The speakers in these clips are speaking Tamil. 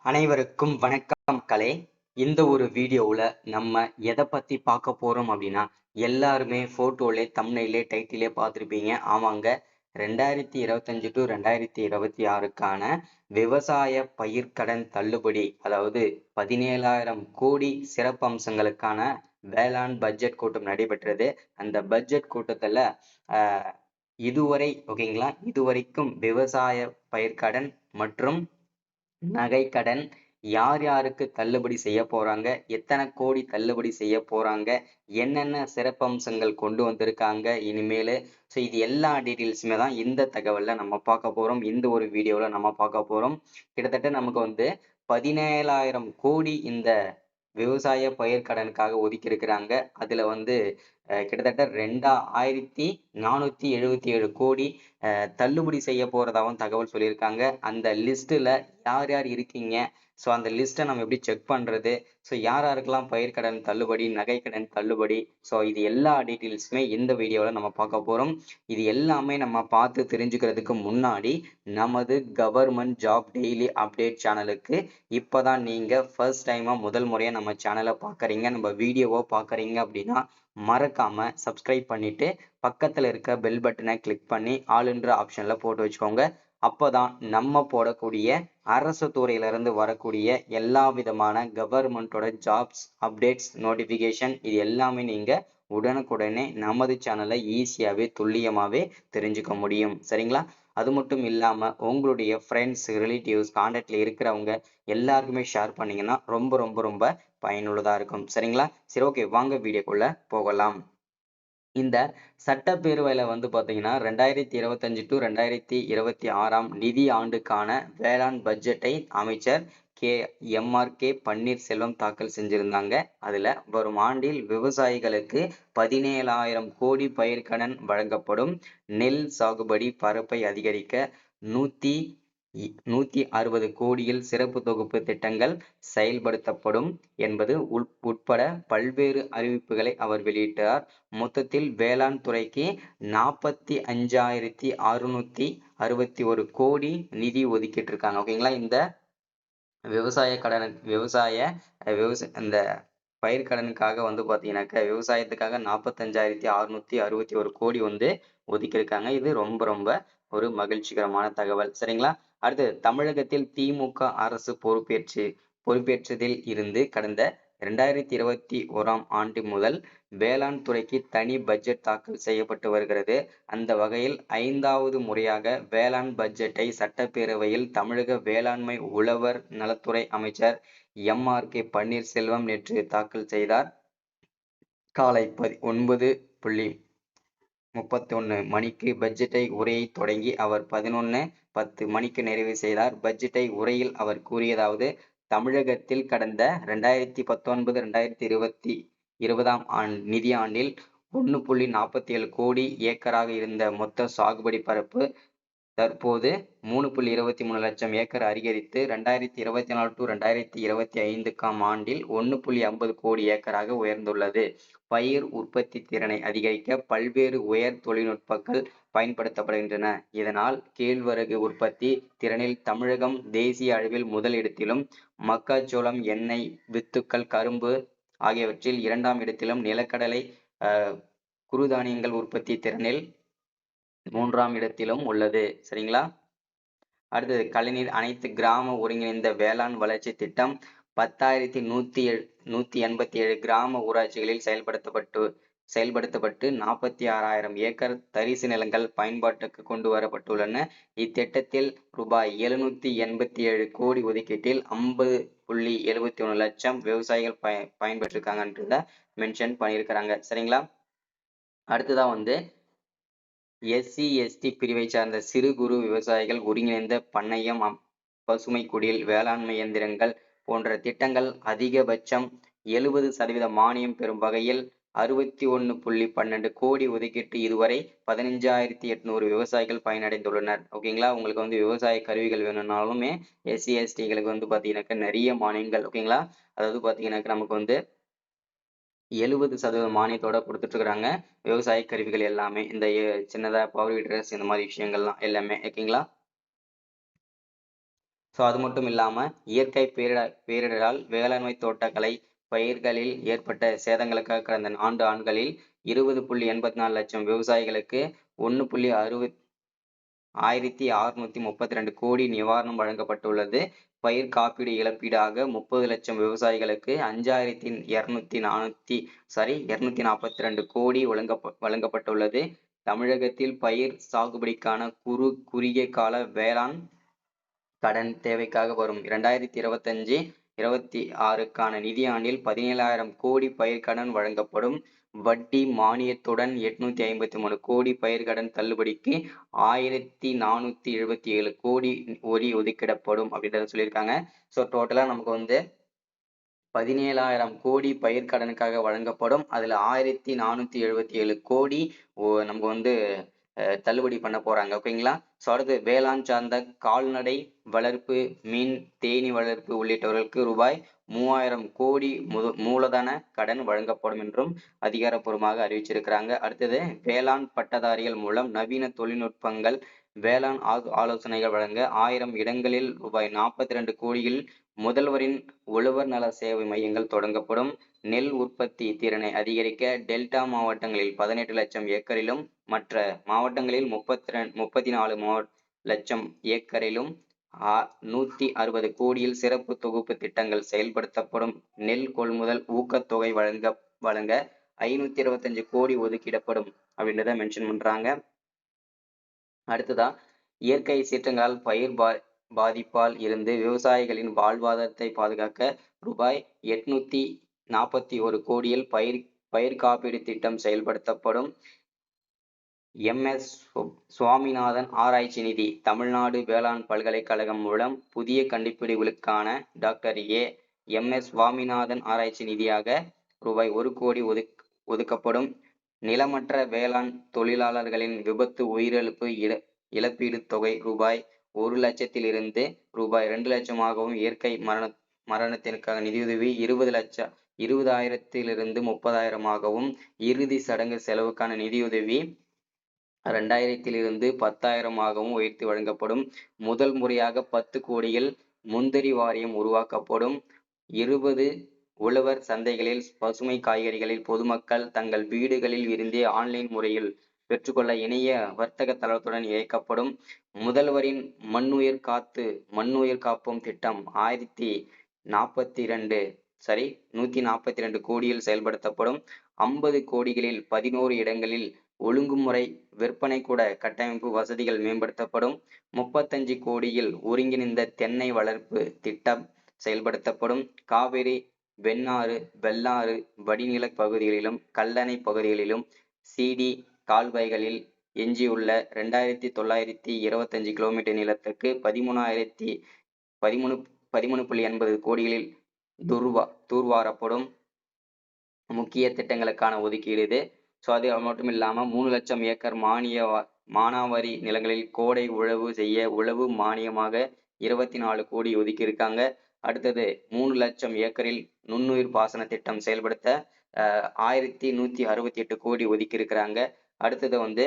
அனைவருக்கும் வணக்கம் மக்களே. இந்த ஒரு வீடியோவில் நம்ம எதை பற்றி பார்க்க போகிறோம் அப்படின்னா, எல்லாருமே ஃபோட்டோலே தம்ப்நெயிலே டைட்டிலே பார்த்துருப்பீங்க. ஆமாங்க, 2025 டு 2026க்கான விவசாய பயிர்க்கடன் தள்ளுபடி, அதாவது 17,000 கோடி சிறப்பம்சங்களுக்கான வேளாண் பட்ஜெட் கூட்டம் நடைபெற்றது. அந்த பட்ஜெட் கூட்டத்தில் இதுவரை ஓகேங்களா, இதுவரைக்கும் விவசாய பயிர்க்கடன் மற்றும் நகைக்கடன் யார் யாருக்கு தள்ளுபடி செய்ய போறாங்க, எத்தனை கோடி தள்ளுபடி செய்ய போறாங்க, என்னென்ன சிறப்பம்சங்கள் கொண்டு வந்திருக்காங்க இனிமேல். ஸோ இது எல்லா டீட்டெயில்ஸுமே தான் இந்த தகவலில் நம்ம பார்க்க போகிறோம். இந்த ஒரு வீடியோவில் நம்ம பார்க்க போகிறோம். கிட்டத்தட்ட நமக்கு 17,000 கோடி இந்த விவசாய பயிர்க்கடனுக்காக ஒதுக்கி இருக்கிறாங்க. அதுல கிட்டத்தட்ட 2,477 கோடி தள்ளுபடி செய்ய போறதாகவும் தகவல் சொல்லியிருக்காங்க. அந்த லிஸ்ட்ல யார் யார் இருக்கீங்க, ஸோ அந்த லிஸ்ட்டை நம்ம எப்படி செக் பண்றது, ஸோ யார் யாருக்கெல்லாம் பயிர்க்கடன் தள்ளுபடி, நகைக்கடன் தள்ளுபடி, ஸோ இது எல்லா டீட்டெயில்ஸுமே இந்த வீடியோவில் நம்ம பார்க்க போறோம். இது எல்லாமே நம்ம பார்த்து தெரிஞ்சுக்கிறதுக்கு முன்னாடி நமது கவர்மெண்ட் ஜாப் டெய்லி அப்டேட் சேனலுக்கு இப்போதான் நீங்க ஃபர்ஸ்ட் டைமா முதல் முறையா நம்ம சேனலை பார்க்குறீங்க, நம்ம வீடியோவை பார்க்குறீங்க அப்படின்னா மறக்காம சப்ஸ்கிரைப் பண்ணிட்டு பக்கத்துல இருக்க பெல் பட்டனை கிளிக் பண்ணி ஆளுன்ற ஆப்ஷன்ல போட்டு வச்சுக்கோங்க. அப்போதான் நம்ம போடக்கூடிய அரசு துறையிலிருந்து வரக்கூடிய எல்லா விதமான கவர்மெண்டோட ஜாப்ஸ் அப்டேட்ஸ் நோட்டிஃபிகேஷன் இது எல்லாமே நீங்க உடனுக்குடனே நமது சேனலை ஈஸியாவே துல்லியமாவே தெரிஞ்சுக்க முடியும். சரிங்களா? அது மட்டும் இல்லாம உங்களுடைய ஃப்ரெண்ட்ஸ், ரிலேட்டிவ்ஸ், கான்டாக்ட்ல இருக்கிறவங்க எல்லாருக்குமே ஷேர் பண்ணீங்கன்னா ரொம்ப ரொம்ப ரொம்ப பயனுள்ளதா இருக்கும். சரிங்களா? சரி, ஓகே, வாங்க வீடியோக்குள்ள போகலாம். இந்த சட்டப்பேரவையில பாத்தீங்கன்னா 2025 டு 2026 நிதி ஆண்டுக்கான வேளாண் பட்ஜெட்டை அமைச்சர் கே பன்னீர்செல்வம் தாக்கல் செஞ்சிருந்தாங்க. அதுல வரும் ஆண்டில் விவசாயிகளுக்கு 17,000 கோடி பயிர்க்கடன் வழங்கப்படும். நெல் சாகுபடி பரப்பை அதிகரிக்க 160 கோடியில் சிறப்பு தொகுப்பு திட்டங்கள் செயல்படுத்தப்படும் என்பது உட்பட பல்வேறு அறிவிப்புகளை அவர் வெளியிட்டார். மொத்தத்தில் வேளாண் துறைக்கு 45,661 கோடி நிதி ஒதுக்கிட்டு இருக்காங்க. ஓகேங்களா? இந்த இந்த பயிர்க்கடனுக்காக பாத்தீங்கன்னாக்க விவசாயத்துக்காக 45,661 கோடி ஒதுக்கியிருக்காங்க. இது ரொம்ப ரொம்ப ஒரு மகிழ்ச்சிகரமான தகவல். சரிங்களா? அடுத்து, தமிழகத்தில் திமுக அரசு பொறுப்பேற்றதில் இருந்து கடந்த 2021 ஆண்டு முதல் வேளாண் துறைக்கு தனி பட்ஜெட் தாக்கல் செய்யப்பட்டு வருகிறது. அந்த வகையில் 5வது முறையாக வேளாண் பட்ஜெட்டை சட்டப்பேரவையில் தமிழக வேளாண்மை உழவர் நலத்துறை அமைச்சர் கே பன்னீர்செல்வம் நேற்று தாக்கல் செய்தார். காலை 9:31 மணிக்கு பட்ஜெட்டை உரையை தொடங்கி அவர் 11:10 மணிக்கு நிறைவு செய்தார். பட்ஜெட்டை உரையில் அவர் கூறியதாவது: தமிழகத்தில் கடந்த 2019-2020 நிதியாண்டில் 1.47 கோடி ஏக்கராக இருந்த மொத்த சாகுபடி பரப்பு தற்போது 3.23 லட்சம் ஏக்கர் அதிகரித்து 2024 டு 2025 ஆண்டில் 1.50 கோடி ஏக்கராக உயர்ந்துள்ளது. பயிர் உற்பத்தி திறனை அதிகரிக்க பல்வேறு உயர் தொழில்நுட்பங்கள் பயன்படுத்தப்படுகின்றன. இதனால் கேழ்வரகு உற்பத்தி திறனில் தமிழகம் தேசிய அளவில் முதலிடத்திலும், மக்காச்சோளம், எண்ணெய் வித்துக்கள், கரும்பு ஆகியவற்றில் 2ஆம் இடத்திலும், நிலக்கடலை, குறுதானியங்கள் உற்பத்தி திறனில் 3ஆம் இடத்திலும் உள்ளது. சரிங்களா? அடுத்தது, கலைஞர் அனைத்து கிராம ஒருங்கிணைந்த வேளாண் வளர்ச்சி திட்டம் 10,187 கிராம ஊராட்சிகளில் செயல்படுத்தப்பட்டு 46,000 ஏக்கர் தரிசு நிலங்கள் பயன்பாட்டுக்கு கொண்டு வரப்பட்டுள்ளன. இத்திட்டத்தில் ரூபாய் 787 கோடி ஒதுக்கீட்டில் 50.71 லட்சம் விவசாயிகள் பயன்பெற்றிருக்காங்கன்றத மென்ஷன் பண்ணியிருக்கிறாங்க. சரிங்களா? அடுத்ததான் SC ST பிரிவை சார்ந்த சிறு குறு விவசாயிகள் ஒருங்கிணைந்த பண்ணையம், பசுமை குடில், வேளாண்மை இயந்திரங்கள் போன்ற திட்டங்கள் அதிகபட்சம் 70% மானியம் பெறும் வகையில் 61.12 கோடி ஒதுக்கீட்டு இதுவரை 15,800 விவசாயிகள் பயனடைந்துள்ளனர். ஓகேங்களா? உங்களுக்கு விவசாய கருவிகள் வேணும்னாலுமே SC STகளுக்கு பாத்தீங்கன்னாக்க நிறைய மானியங்கள். ஓகேங்களா? அதாவது பாத்தீங்கன்னாக்க நமக்கு 70% மானியத்தோட கொடுத்துட்டு இருக்காங்க விவசாய கருவிகள் எல்லாமே. இந்த சின்னதா பவர் வீடர்ஸ் இந்த மாதிரி விஷயங்கள்லாம் எல்லாமே. ஓகேங்களா? ஸோ அது மட்டும் இல்லாம இயற்கை பேரிடரால் வேளாண்மை தோட்டக்கலை பயிர்களில் ஏற்பட்ட சேதங்களுக்காக கடந்த 4 ஆண்டுகளில் 20.84 லட்சம் விவசாயிகளுக்கு 1,632 கோடி நிவாரணம் வழங்கப்பட்டுள்ளது. பயிர் காப்பீடு இழப்பீடாக 30 லட்சம் விவசாயிகளுக்கு 5,242 கோடி வழங்கப்பட்டுள்ளது. தமிழகத்தில் பயிர் சாகுபடிக்கான குறுகிய கால வேளாண் கடன் தேவைக்காக வரும் 2025-26க்கான நிதியாண்டில் 17,000 கோடி பயிர்க்கடன் வழங்கப்படும். வட்டி மானியத்துடன் 853 கோடி பயிர்க்கடன் தள்ளுபடிக்கு 1,477 கோடி ஒதுக்கிடப்படும் அப்படின்றத சொல்லியிருக்காங்க. ஸோ டோட்டலா நமக்கு வந்து 17,000 கோடி பயிர்க்கடனுக்காக வழங்கப்படும். அதுல 1,477 கோடி நமக்கு வந்து தள்ளுபடி பண்ண போறாங்க. ஓகேங்களா. ஸோ அடுத்து வேளாண் சார்ந்த கால்நடை வளர்ப்பு, மீன், தேனீ வளர்ப்பு உள்ளிட்டவர்களுக்கு ரூபாய் 3,000 கோடி மூலதன கடன் வழங்கப்படும் என்றும் அதிகாரப்பூர்வமாக அறிவிச்சிருக்கிறாங்க. அடுத்தது வேளாண் பட்டதாரிகள் மூலம் நவீன தொழில்நுட்பங்கள் வேளாண் ஆலோசனைகள் வழங்க 1000 இடங்களில் ரூபாய் 42 கோடியில் முதல்வரின் உழவர் நல சேவை மையங்கள் தொடங்கப்படும். நெல் உற்பத்தி திறனை அதிகரிக்க டெல்டா மாவட்டங்களில் 18 லட்சம் ஏக்கரிலும் மற்ற மாவட்டங்களில் 34 லட்சம் ஏக்கரிலும் 160 கோடியில் சிறப்பு தொகுப்பு திட்டங்கள் செயல்படுத்தப்படும். நெல் கொள்முதல் ஊக்கத்தொகை வழங்க 525 கோடி ஒதுக்கிடப்படும் அப்படின்றத மென்ஷன் பண்றாங்க. அடுத்ததா இயற்கை சீற்றங்களால் பயிர் பாதிப்பால் இருந்து விவசாயிகளின் வாழ்வாதாரத்தை பாதுகாக்க ரூபாய் 841 கோடியில் பயிர் காப்பீடு திட்டம் செயல்படுத்தப்படும். MS சுவாமிநாதன் ஆராய்ச்சி நிதி தமிழ்நாடு வேளாண் பல்கலைக்கழகம் மூலம் புதிய கண்டுபிடிப்புகளுக்கான டாக்டர் MS சுவாமிநாதன் ஆராய்ச்சி நிதியாக ரூபாய் 1 கோடி ஒதுக்கப்படும். நிலமற்ற வேளாண் தொழிலாளர்களின் விபத்து உயிரிழப்பு இழப்பீடு தொகை ரூபாய் 1 லட்சத்திலிருந்து ரூபாய் 2 லட்சமாகவும், இயற்கை மரணத்திற்கான நிதியுதவி 20,000 30,000ஆகவும், இறுதி சடங்கு செலவுக்கான நிதியுதவி 2,000 10,000ஆகவும் உயர்த்தி வழங்கப்படும். முதல் முறையாக 10 கோடியில் முந்திரி வாரியம் உருவாக்கப்படும். 20 உழவர் சந்தைகளில் பசுமை காய்கறிகளில் பொதுமக்கள் தங்கள் வீடுகளில் இருந்தே ஆன்லைன் முறையில் பெற்றுக்கொள்ள இணைய வர்த்தக தளத்துடன் இயக்கப்படும். முதல்வரின் மண்ணுயிர் காப்போம் திட்டம் 142 கோடியில் செயல்படுத்தப்படும். 50 கோடிகளில் 11 இடங்களில் ஒழுங்குமுறை விற்பனை கூட கட்டமைப்பு வசதிகள் மேம்படுத்தப்படும். 35 கோடியில் ஒருங்கிணைந்த தென்னை வளர்ப்பு திட்டம் செயல்படுத்தப்படும். காவிரி, வெண்ணாறு, வெள்ளாறு வடிநில பகுதிகளிலும் கல்லணை பகுதிகளிலும் CD கால்வாய்களில் எஞ்சியுள்ள 2,925 கிலோமீட்டர் நிலத்துக்கு 13.80 கோடிகளில் தூர்வாரப்படும். முக்கிய திட்டங்களுக்கான ஒதுக்கீடு இது. ஸோ அது மட்டும் இல்லாமல் 3 லட்சம் ஏக்கர் மானாவாரி நிலங்களில் கோடை உழவு செய்ய உழவு மானியமாக 24 கோடி ஒதுக்கியிருக்காங்க. அடுத்தது 3 லட்சம் ஏக்கரில் நுண்ணுயிர் பாசன திட்டம் செயல்படுத்த 1,168 கோடி ஒதுக்கியிருக்கிறாங்க. அடுத்தது வந்து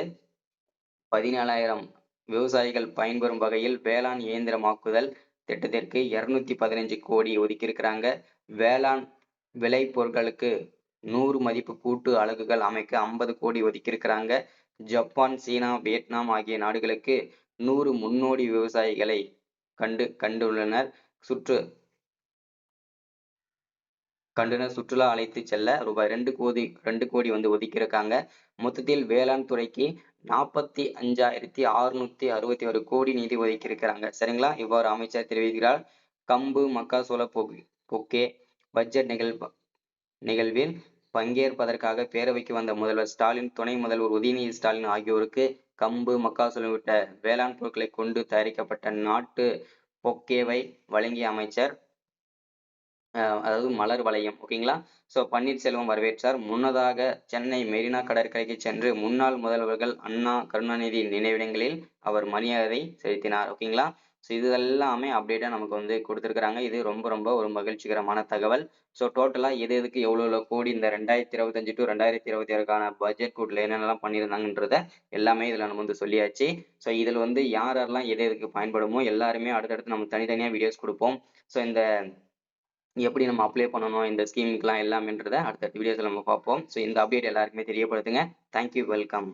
17,000 விவசாயிகள் பயன்பெறும் வகையில் வேளாண் இயந்திரமாக்குதல் திட்டத்திற்கு 215 கோடி ஒதுக்கியிருக்கிறாங்க. வேளாண் விளை பொருட்களுக்கு 100 மதிப்பு கூட்டு அலகுகள் அமைக்க 50 கோடி ஒதுக்கியிருக்கிறாங்க. ஜப்பான், சீனா, வியட்நாம் ஆகிய நாடுகளுக்கு 100 முன்னோடி விவசாயிகளை கண்டுள்ளனர். சுற்றுலா அழைத்து செல்ல ரூபாய் 2 கோடி வந்து ஒதுக்கியிருக்காங்க. மொத்தத்தில் வேளாண் துறைக்கு 45,661 கோடி நிதி ஒதுக்கியிருக்கிறாங்க. சரிங்களா. இவ்வாறு அமைச்சர் தெரிவிக்கிறார். கம்பு, மக்காசோள பொக்கே பட்ஜெட் நிகழ்வில் பங்கேற்பதற்காக பேரவைக்கு வந்த முதல்வர் ஸ்டாலின், துணை முதல்வர் உதயநிதி ஸ்டாலின் ஆகியோருக்கு கம்பு, மக்காசோளம் உள்ளிட்ட வேளாண் பொருட்களை கொண்டு தயாரிக்கப்பட்ட நாட்டு பொக்கேவை வழங்கிய அமைச்சர், அதாவது மலர் வளையம். ஓகேங்களா. ஸோ பன்னீர்செல்வம் வரவேற்றார். முன்னதாக சென்னை மெரினா கடற்கரைக்கு சென்று முன்னாள் முதல்வர்கள் அண்ணா, கருணாநிதி நினைவிடங்களில் அவர் மரியாதை செலுத்தினார். ஓகேங்களா. ஸோ இது எல்லாமே அப்டேட்டா நமக்கு வந்து குடுத்துருக்காங்க. இது ரொம்ப ரொம்ப ஒரு மகிழ்ச்சிகரமான தகவல். ஸோ டோட்டலா எது எதுக்கு எவ்வளோ கோடி இந்த 2025 டூ 2026க்கான பட்ஜெட் கூட்ல என்னென்னலாம் பண்ணியிருந்தாங்கன்றத எல்லாமே இதுல நம்ம வந்து சொல்லியாச்சு. ஸோ இதுல வந்து யார் யாரெல்லாம் எது எதுக்கு பயன்படுமோ எல்லாருமே அடுத்தடுத்து நம்ம தனித்தனியா வீடியோஸ் குடுப்போம். ஸோ இந்த எப்படி நம்ம அப்ளை பண்ணணும் இந்த ஸ்கீமுக்குலாம் எல்லாமேன்றத அடுத்தடுத்த வீடியோஸ்ல நம்ம பார்ப்போம். ஸோ இந்த அப்டேட் எல்லாருக்குமே தெரியப்படுத்துங்க. Thank you. வெல்கம்.